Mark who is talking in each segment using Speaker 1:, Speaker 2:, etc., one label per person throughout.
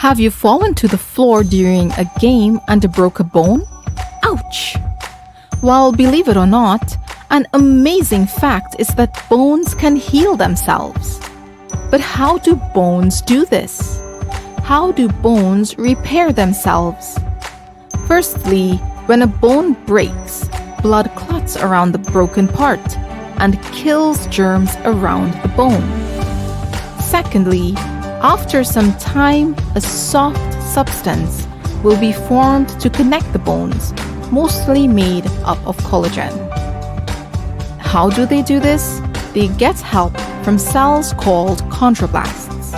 Speaker 1: Have you fallen to the floor during a game and broke a bone? Ouch! Well, believe it or not, an amazing fact is that bones can heal themselves. But how do bones do this? How do bones repair themselves? Firstly, when a bone breaks, blood clots around the broken part and kills germs around the bone. Secondly, after some time, a soft substance will be formed to connect the bones, mostly made up of collagen. How do they do this? They get help from cells called chondroblasts.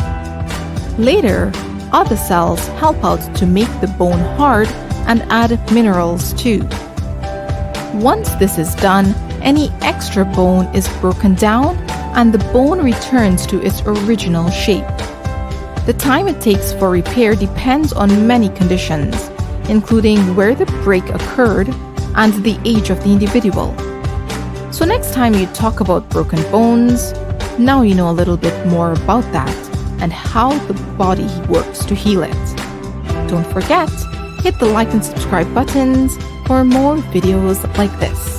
Speaker 1: Later, other cells help out to make the bone hard and add minerals too. Once this is done, any extra bone is broken down and the bone returns to its original shape. The time it takes for repair depends on many conditions, including where the break occurred and the age of the individual. So next time you talk about broken bones, now you know a little bit more about that and how the body works to heal it. Don't forget, hit the like and subscribe buttons for more videos like this.